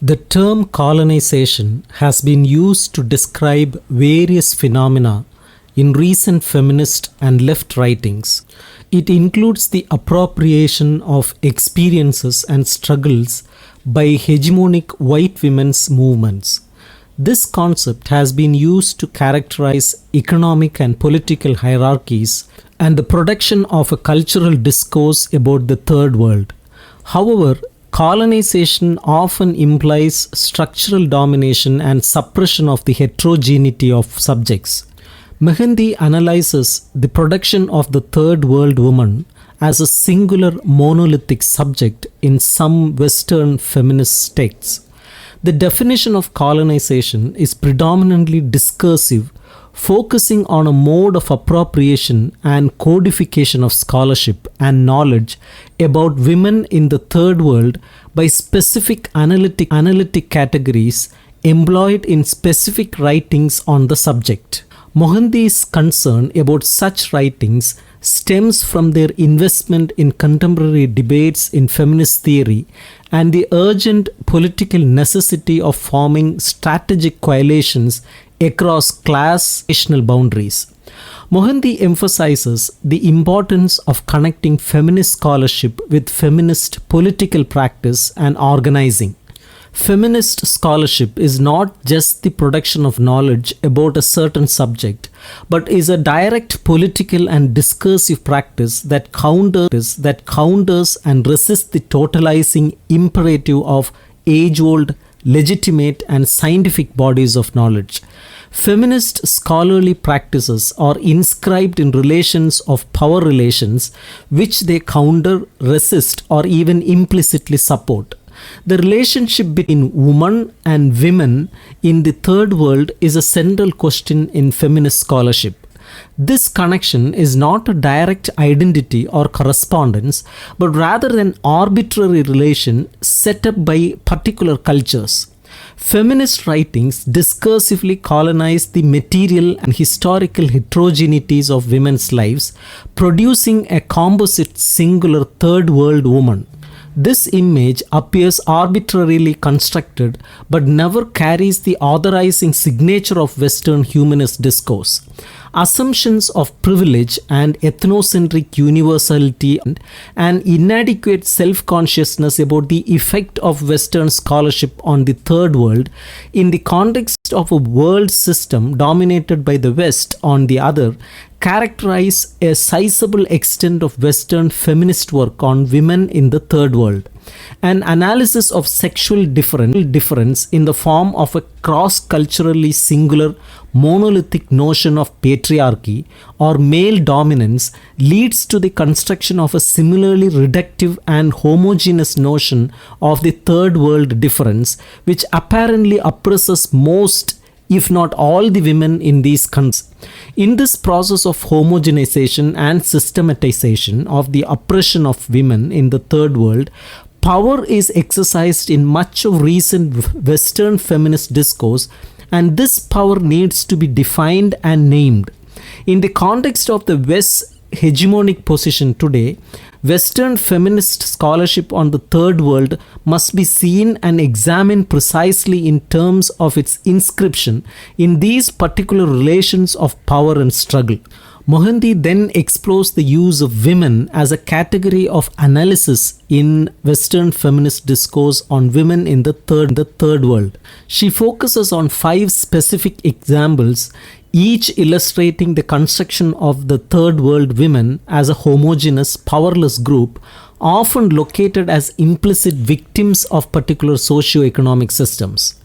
The term colonization has been used to describe various phenomena in recent feminist and left writings. It includes the appropriation of experiences and struggles by hegemonic white women's movements. This concept has been used to characterize economic and political hierarchies and the production of a cultural discourse about the third world. However, colonization often implies structural domination and suppression of the heterogeneity of subjects. Mohanty analyzes the production of the third world woman as a singular monolithic subject in some Western feminist texts. The definition of colonization is predominantly discursive, focusing on a mode of appropriation and codification of scholarship and knowledge about women in the third world by specific analytic categories employed in specific writings on the subject. Mohanty's concern about such writings stems from their investment in contemporary debates in feminist theory and the urgent political necessity of forming strategic coalitions across class-national boundaries. Mohanty emphasizes the importance of connecting feminist scholarship with feminist political practice and organizing. Feminist scholarship is not just the production of knowledge about a certain subject, but is a direct political and discursive practice that counters and resists the totalizing imperative of age-old, legitimate and scientific bodies of knowledge. Feminist scholarly practices are inscribed in relations of power relations which they counter, resist or even implicitly support. The relationship between woman and women in the third world is a central question in feminist scholarship. This connection is not a direct identity or correspondence, but rather an arbitrary relation set up by particular cultures. Feminist writings discursively colonize the material and historical heterogeneities of women's lives, producing a composite singular third world woman. This image appears arbitrarily constructed but never carries the authorizing signature of Western humanist discourse. Assumptions of privilege and ethnocentric universality and inadequate self-consciousness about the effect of Western scholarship on the third world in the context of a world system dominated by the West on the other characterize a sizable extent of Western feminist work on women in the third world. An analysis of sexual difference in the form of a cross-culturally singular monolithic notion of patriarchy or male dominance leads to the construction of a similarly reductive and homogeneous notion of the third world difference, which apparently oppresses most, if not all, the women in these countries. In this process of homogenization and systematization of the oppression of women in the third world, power is exercised in much of recent Western feminist discourse, and this power needs to be defined and named. In the context of the West's hegemonic position today, Western feminist scholarship on the third world must be seen and examined precisely in terms of its inscription in these particular relations of power and struggle. Mohanty then explores the use of women as a category of analysis in Western feminist discourse on women in the third world. She focuses on 5 specific examples, each illustrating the construction of the third world women as a homogeneous, powerless group, often located as implicit victims of particular socio-economic systems.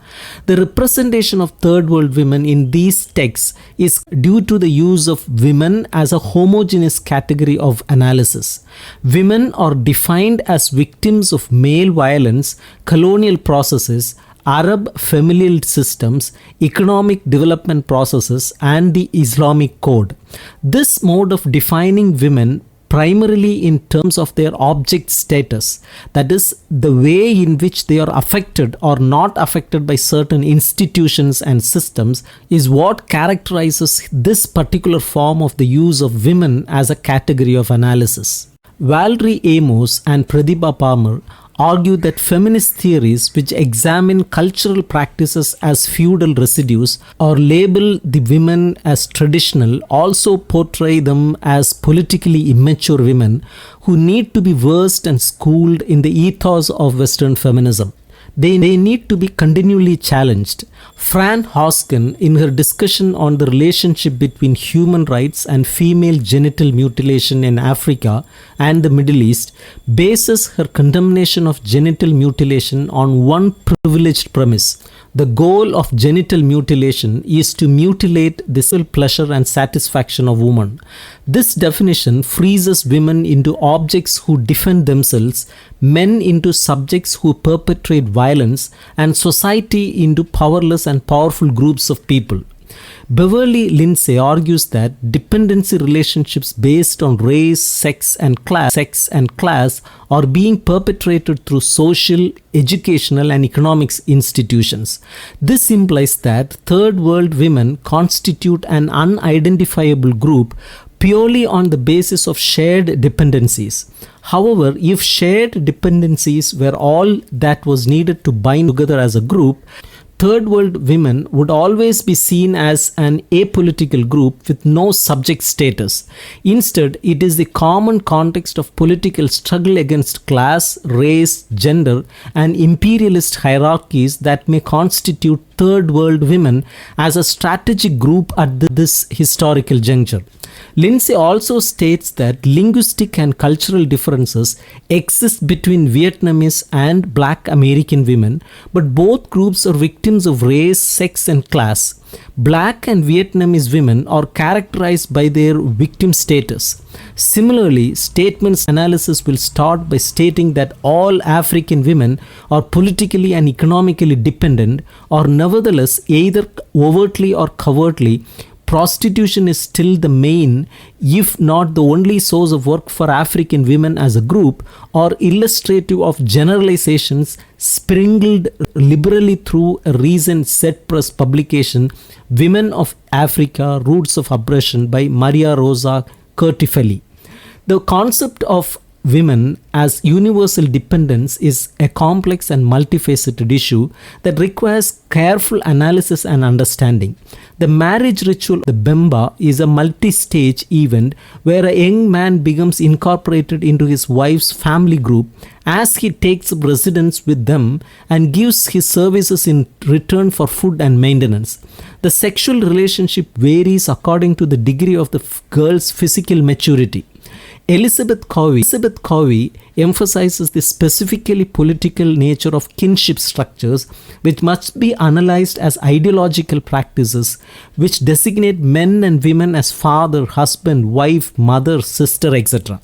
The representation of third world women in these texts is due to the use of women as a homogeneous category of analysis. Women are defined as victims of male violence, colonial processes, Arab familial systems, economic development processes, and the Islamic code. This mode of defining women primarily in terms of their object status, that is, the way in which they are affected or not affected by certain institutions and systems, is what characterizes this particular form of the use of women as a category of analysis. Valerie Amos and Pratibha Palmer argue that feminist theories which examine cultural practices as feudal residues or label the women as traditional also portray them as politically immature women who need to be versed and schooled in the ethos of Western feminism. They need to be continually challenged. Fran Hoskin, in her discussion on the relationship between human rights and female genital mutilation in Africa and the Middle East, bases her condemnation of genital mutilation on one privileged premise. The goal of genital mutilation is to mutilate the sexual pleasure and satisfaction of women. This definition freezes women into objects who defend themselves, men into subjects who perpetrate violence, and society into powerless and powerful groups of people. Beverly Lindsay argues that dependency relationships based on race, sex, and class are being perpetrated through social, educational, and economics institutions. This implies that third world women constitute an unidentifiable group purely on the basis of shared dependencies. However, if shared dependencies were all that was needed to bind together as a group, third world women would always be seen as an apolitical group with no subject status. Instead, it is the common context of political struggle against class, race, gender, and imperialist hierarchies that may constitute third world women as a strategic group at this historical juncture. Lindsay also states that linguistic and cultural differences exist between Vietnamese and Black American women, but both groups are victims of race, sex, and class. Black and Vietnamese women are characterized by their victim status. Similarly, statements analysis will start by stating that all African women are politically and economically dependent, or nevertheless, either overtly or covertly, prostitution is still the main, if not the only source of work for African women as a group, or illustrative of generalizations sprinkled liberally through a recent set press publication, Women of Africa, Roots of Oppression by Maria Rosa Curtifelli. The concept of women as universal dependence is a complex and multifaceted issue that requires careful analysis and understanding. The marriage ritual, the Bemba, is a multi-stage event where a young man becomes incorporated into his wife's family group as he takes up residence with them and gives his services in return for food and maintenance. The sexual relationship varies according to the degree of the girl's physical maturity. Elizabeth Covey emphasizes the specifically political nature of kinship structures, which must be analyzed as ideological practices which designate men and women as father, husband, wife, mother, sister, etc.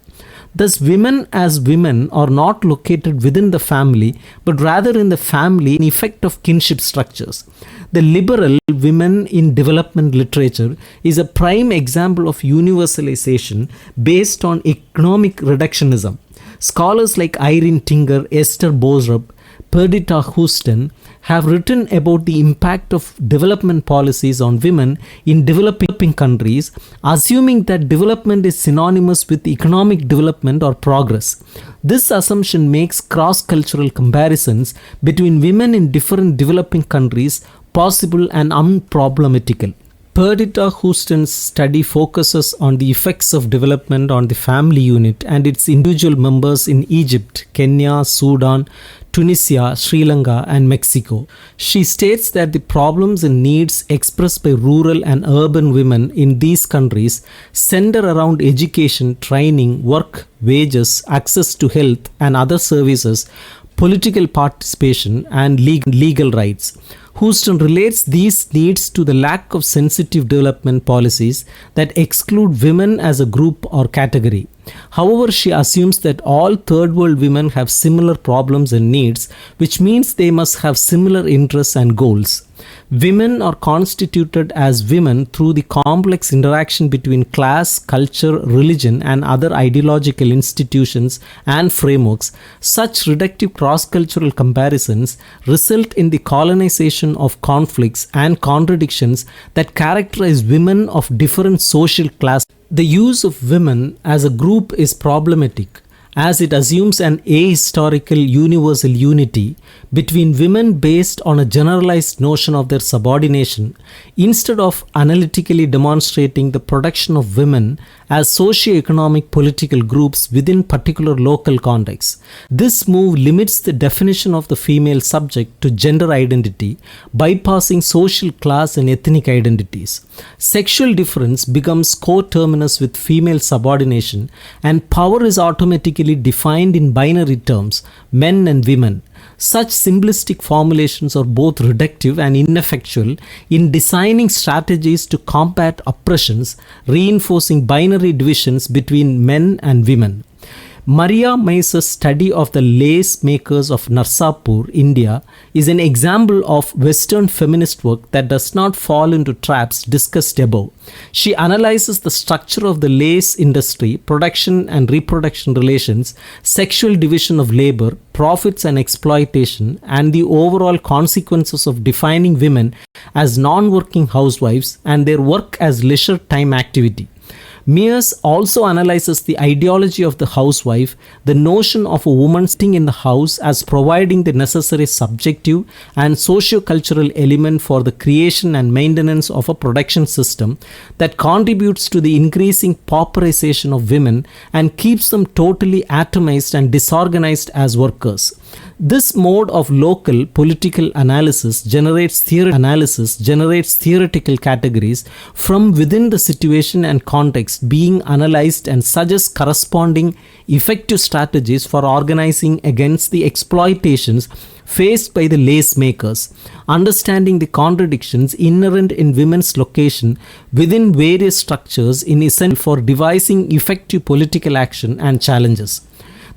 Thus, women as women are not located within the family, but rather in the family in effect of kinship structures. The liberal women in development literature is a prime example of universalization based on economic reductionism. Scholars like Irene Tinger, Esther Boserup, Perdita Houston have written about the impact of development policies on women in developing countries, assuming that development is synonymous with economic development or progress. This assumption makes cross-cultural comparisons between women in different developing countries possible and unproblematical. Perdita Houston's study focuses on the effects of development on the family unit and its individual members in Egypt, Kenya, Sudan, Tunisia, Sri Lanka, and Mexico. She states that the problems and needs expressed by rural and urban women in these countries center around education, training, work, wages, access to health and other services, political participation, and legal rights. Houston relates these needs to the lack of sensitive development policies that exclude women as a group or category. However, she assumes that all third world women have similar problems and needs, which means they must have similar interests and goals. Women are constituted as women through the complex interaction between class, culture, religion, and other ideological institutions and frameworks. Such reductive cross-cultural comparisons result in the colonization of conflicts and contradictions that characterize women of different social classes. The use of women as a group is problematic, as it assumes an ahistorical universal unity between women based on a generalized notion of their subordination, instead of analytically demonstrating the production of women as socio-economic political groups within particular local contexts. This move limits the definition of the female subject to gender identity, bypassing social class and ethnic identities. Sexual difference becomes coterminous with female subordination, and power is automatically defined in binary terms, men and women. Such simplistic formulations are both reductive and ineffectual in designing strategies to combat oppressions, reinforcing binary divisions between men and women. Maria Maisa's study of the lace makers of Narsapur, India, is an example of Western feminist work that does not fall into traps discussed above. She analyzes the structure of the lace industry, production and reproduction relations, sexual division of labor, profits and exploitation, and the overall consequences of defining women as non-working housewives and their work as leisure time activity. Mears also analyzes the ideology of the housewife, the notion of a woman sitting in the house as providing the necessary subjective and socio-cultural element for the creation and maintenance of a production system that contributes to the increasing pauperization of women and keeps them totally atomized and disorganized as workers. This mode of local political analysis generates theoretical categories from within the situation and context being analyzed and suggests corresponding effective strategies for organizing against the exploitations faced by the lace makers, understanding the contradictions inherent in women's location within various structures is essential for devising effective political action and challenges.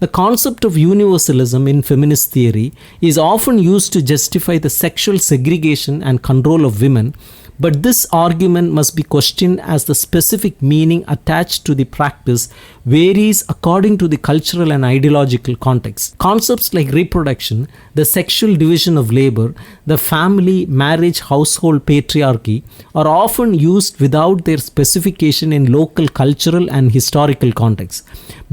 The concept of universalism in feminist theory is often used to justify the sexual segregation and control of women, but this argument must be questioned as the specific meaning attached to the practice varies according to the cultural and ideological context. Concepts like reproduction, the sexual division of labor, the family, marriage, household patriarchy are often used without their specification in local cultural and historical contexts.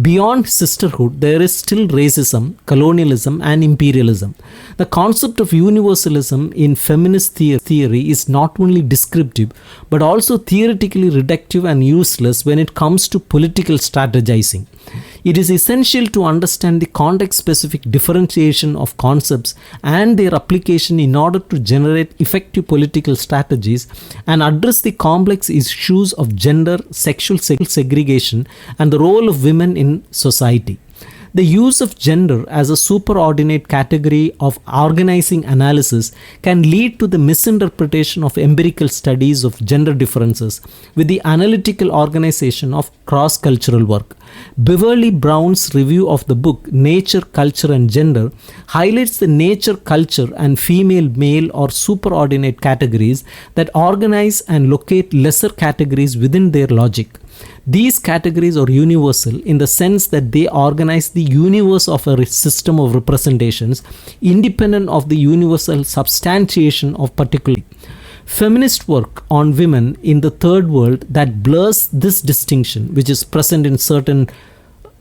Beyond sisterhood, there is still racism, colonialism, and imperialism. The concept of universalism in feminist theory is not only descriptive but also theoretically reductive and useless when it comes to political strategizing. It is essential to understand the context-specific differentiation of concepts and their application in order to generate effective political strategies and address the complex issues of gender, sexual segregation, and the role of women in society. The use of gender as a superordinate category of organizing analysis can lead to the misinterpretation of empirical studies of gender differences with the analytical organization of cross-cultural work. Beverly Brown's review of the book Nature, Culture and Gender highlights the nature, culture and female-male or superordinate categories that organize and locate lesser categories within their logic. These categories are universal in the sense that they organize the universe of a system of representations independent of the universal substantiation of particular. Feminist work on women in the third world that blurs this distinction, which is present in certain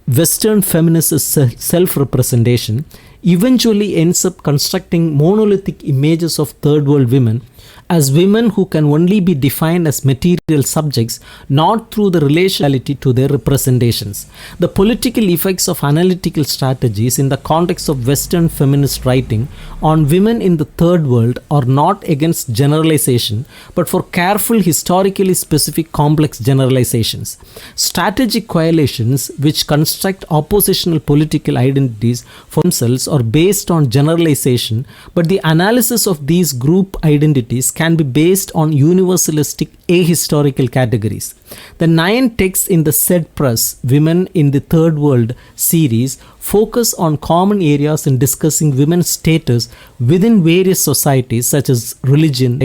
Western feminist self-representation, eventually ends up constructing monolithic images of third world women as women who can only be defined as material subjects, not through the relationality to their representations. The political effects of analytical strategies in the context of Western feminist writing on women in the third world are not against generalization, but for careful, historically specific complex generalizations. Strategic coalitions which construct oppositional political identities for themselves are based on generalization, but the analysis of these group identities can be based on universalistic ahistorical categories. The 9 texts in the said press, Women in the Third World series, focus on common areas in discussing women's status within various societies such as religion,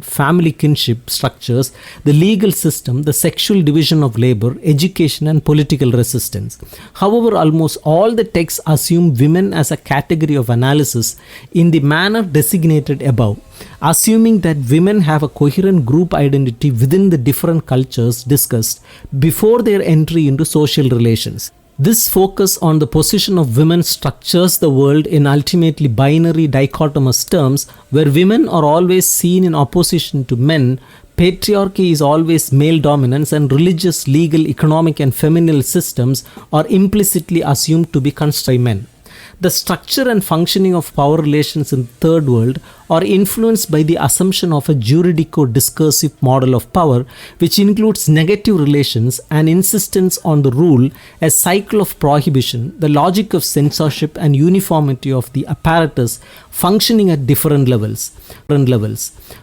family kinship structures, the legal system, the sexual division of labor, education and political resistance. However, almost all the texts assume women as a category of analysis in the manner designated above, assuming that women have a coherent group identity within the different cultures discussed before their entry into social relations. This focus on the position of women structures the world in ultimately binary dichotomous terms, where women are always seen in opposition to men. Patriarchy is always male dominance, and religious, legal, economic and feminine systems are implicitly assumed to be constructed by men. The structure and functioning of power relations in the third world are influenced by the assumption of a juridico-discursive model of power, which includes negative relations and insistence on the rule, a cycle of prohibition, the logic of censorship and uniformity of the apparatus functioning at different levels.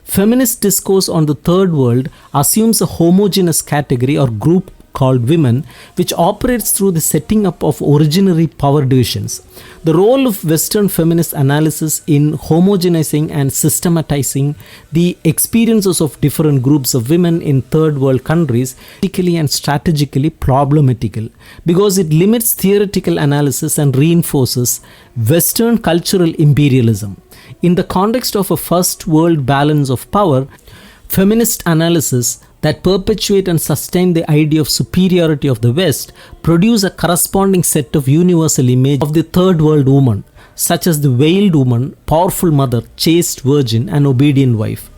Feminist discourse on the third world assumes a homogeneous category or group called women, which operates through the setting up of originary power divisions. The role of Western feminist analysis in homogenizing and systematizing the experiences of different groups of women in third world countries is politically and strategically problematical, because it limits theoretical analysis and reinforces Western cultural imperialism. In the context of a first world balance of power, feminist analysis that perpetuate and sustain the idea of superiority of the West produce a corresponding set of universal images of the third world woman, such as the veiled woman, powerful mother, chaste virgin and obedient wife.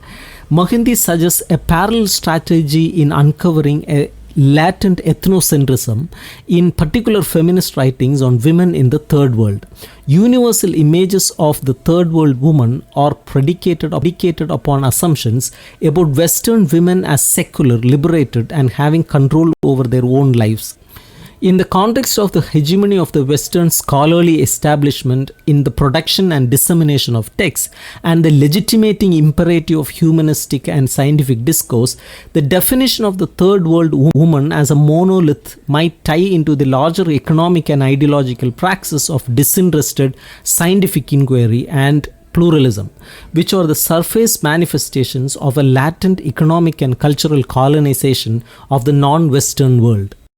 Mohanty suggests a parallel strategy in uncovering a latent ethnocentrism in particular feminist writings on women in the third world. Universal images of the third world woman are predicated upon assumptions about Western women as secular, liberated and having control over their own lives. In the context of the hegemony of the Western scholarly establishment in the production and dissemination of texts and the legitimating imperative of humanistic and scientific discourse, the definition of the third world woman as a monolith might tie into the larger economic and ideological praxis of disinterested scientific inquiry and pluralism, which are the surface manifestations of a latent economic and cultural colonization of the non-Western world.